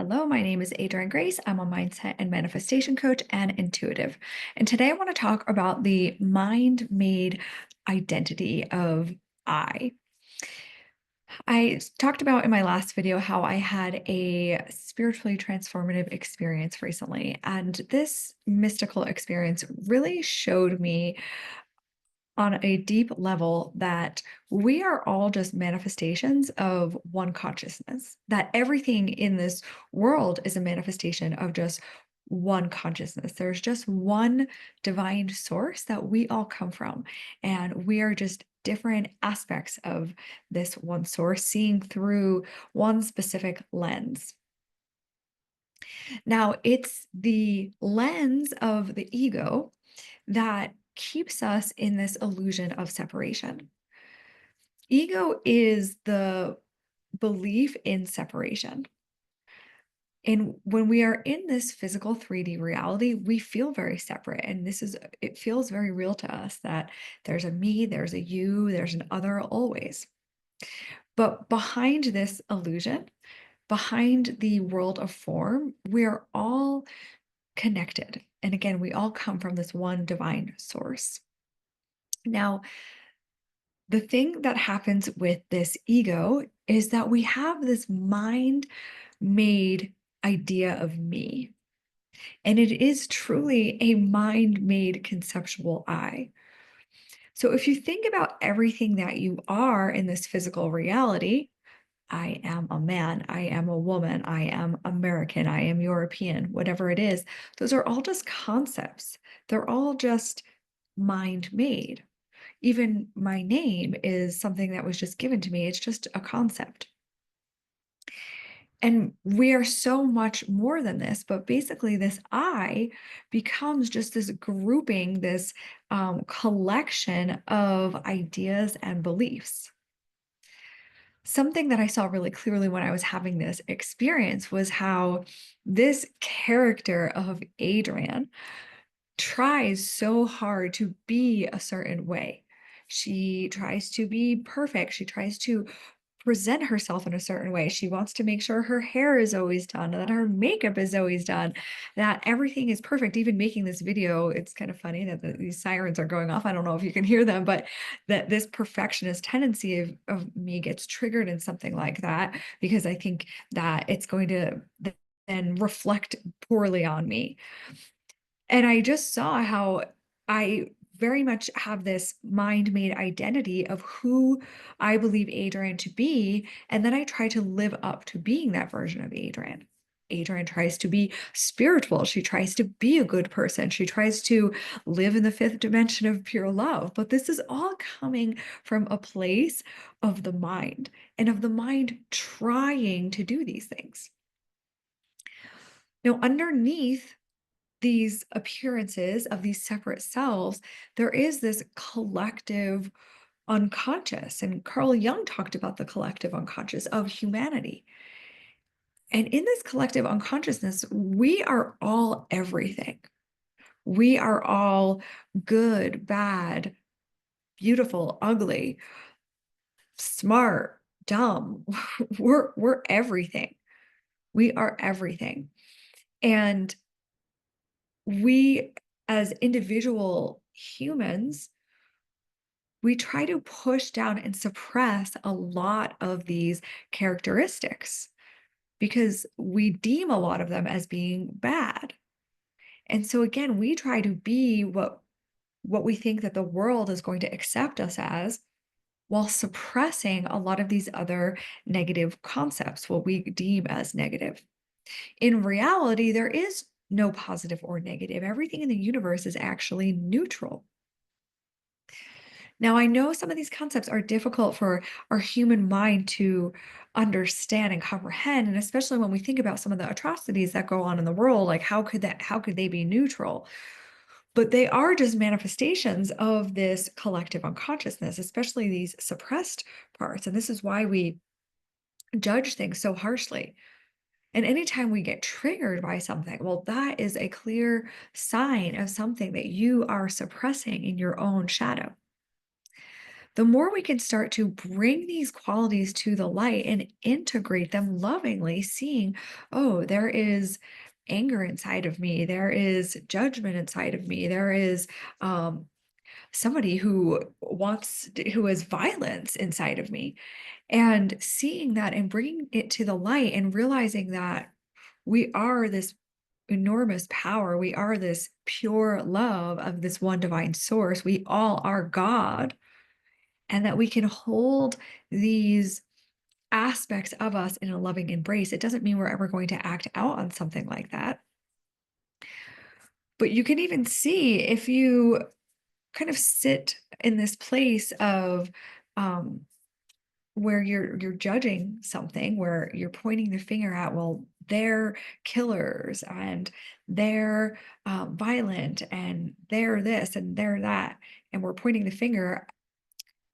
Hello, my name is Adrienne Grace. I'm a mindset and manifestation coach and intuitive. And today I want to talk about the mind made identity of I. I talked about in my last video how I had a spiritually transformative experience recently. And this mystical experience really showed me on a deep level that we are all just manifestations of one consciousness, that everything in this world is a manifestation of just one consciousness. There's just one divine source that we all come from, and we are just different aspects of this one source, seeing through one specific lens. Now, it's the lens of the ego that keeps us in this illusion of separation. Ego is the belief in separation. And when we are in this physical 3D reality, we feel very separate. And it feels very real to us that there's a me, there's a you, there's an other always. But behind this illusion, behind the world of form, we're all connected. And again, we all come from this one divine source. Now, the thing that happens with this ego is that we have this mind made idea of me. And it is truly a mind made conceptual I. So if you think about everything that you are in this physical reality, I am a man, I am a woman, I am American, I am European, whatever it is, those are all just concepts. They're all just mind made. Even my name is something that was just given to me. It's just a concept. And we are so much more than this, but basically, this I becomes just this grouping, this collection of ideas and beliefs. Something that I saw really clearly when I was having this experience was how this character of Adrian tries so hard to be a certain way. She tries to be perfect. She tries to present herself in a certain way. She wants to make sure her hair is always done, that her makeup is always done, that everything is perfect. Even making this video, it's kind of funny that these sirens are going off. I don't know if you can hear them, but that this perfectionist tendency of me gets triggered in something like that because I think that it's going to then reflect poorly on me. And I just saw how I very much have this mind-made identity of who I believe Adrian to be, and then I try to live up to being that version of Adrian. Adrian tries to be spiritual. She tries to be a good person. She tries to live in the fifth dimension of pure love. But this is all coming from a place of the mind and of the mind trying to do these things. Now, underneath these appearances of these separate selves, there is this collective unconscious. And Carl Jung talked about the collective unconscious of humanity. And in this collective unconsciousness, we are all everything. We are all good, bad, beautiful, ugly, smart, dumb. We're everything. We are everything. And we, as individual humans, we try to push down and suppress a lot of these characteristics because we deem a lot of them as being bad. And so again, we try to be what we think that the world is going to accept us as while suppressing a lot of these other negative concepts, what we deem as negative. In reality, there is no positive or negative. Everything in the universe is actually neutral. Now, I know some of these concepts are difficult for our human mind to understand and comprehend, and especially when we think about some of the atrocities that go on in the world, like how could they be neutral? But they are just manifestations of this collective unconsciousness, especially these suppressed parts. And this is why we judge things so harshly. And anytime we get triggered by something, well, that is a clear sign of something that you are suppressing in your own shadow. the more we can start to bring these qualities to the light and integrate them lovingly, seeing, oh, there is anger inside of me, there is judgment inside of me, there is somebody who has violence inside of me, and seeing that and bringing it to the light and realizing that we are this enormous power. We are this pure love of this one divine source. We all are God, and that we can hold these aspects of us in a loving embrace. It doesn't mean we're ever going to act out on something like that. But you can even see if you kind of sit in this place of um, where you're judging something, where you're pointing the finger at, well, they're killers and they're violent and they're this and they're that, and we're pointing the finger.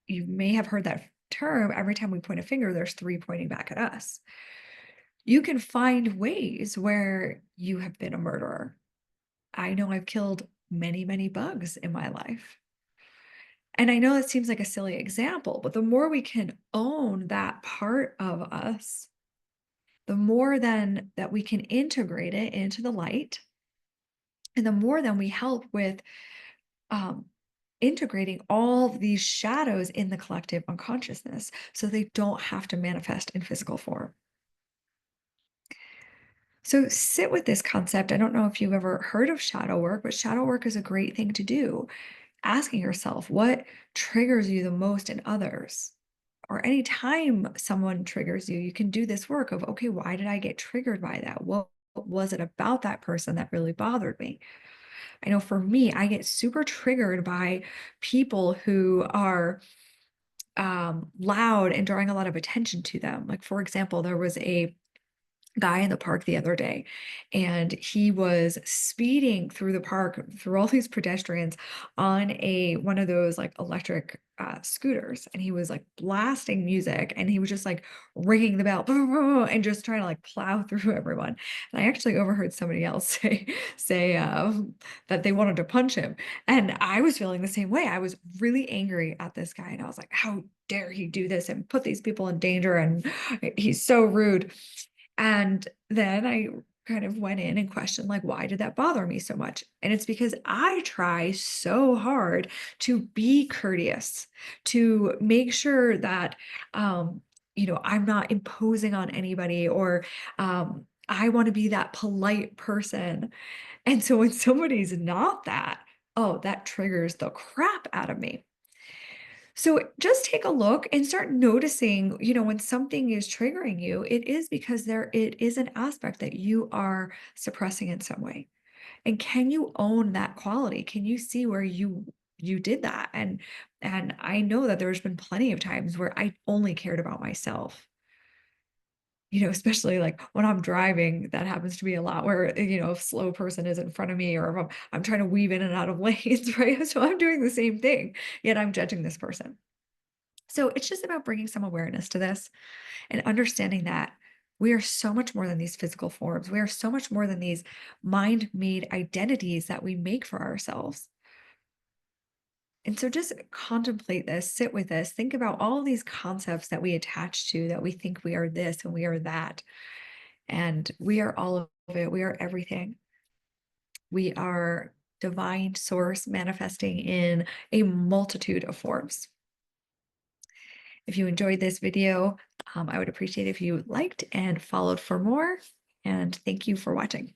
You may have heard that term. Every time we point a finger, there's three pointing back at us. You can find ways where you have been a murderer. I know I've killed many, many bugs in my life. And I know it seems like a silly example, but the more we can own that part of us, the more then that we can integrate it into the light, and the more then we help with um, integrating all these shadows in the collective unconsciousness so they don't have to manifest in physical form. So sit with this concept. I don't know if you've ever heard of shadow work, but shadow work is a great thing to do. Asking yourself what triggers you the most in others. Or anytime someone triggers you, you can do this work of, okay, why did I get triggered by that? What was it about that person that really bothered me? I know for me, I get super triggered by people who are loud and drawing a lot of attention to them. Like, for example, there was a guy in the park the other day, and he was speeding through the park through all these pedestrians on a one of those like electric scooters, and he was like blasting music, and he was just like ringing the bell and just trying to like plow through everyone. And I actually overheard somebody else say that they wanted to punch him, and I was feeling the same way. I was really angry at this guy, and I was like, how dare he do this and put these people in danger, and he's so rude. And then I kind of went in and questioned, like, why did that bother me so much? And it's because I try so hard to be courteous, to make sure that, um, I'm not imposing on anybody, or I want to be that polite person. And so when somebody's not that, oh, that triggers the crap out of me. So just take a look and start noticing, when something is triggering you, it is because it is an aspect that you are suppressing in some way. And can you own that quality? Can you see where you did that? And I know that there's been plenty of times where I only cared about myself. Especially like when I'm driving, that happens to be a lot where, a slow person is in front of me, or if I'm trying to weave in and out of lanes, right? So I'm doing the same thing, yet I'm judging this person. So it's just about bringing some awareness to this and understanding that we are so much more than these physical forms. We are so much more than these mind made identities that we make for ourselves. And so just contemplate this, sit with this, think about all these concepts that we attach to, that we think we are this and we are that. And we are all of it. We are everything. We are divine source manifesting in a multitude of forms. If you enjoyed this video, I would appreciate if you liked and followed for more. And thank you for watching.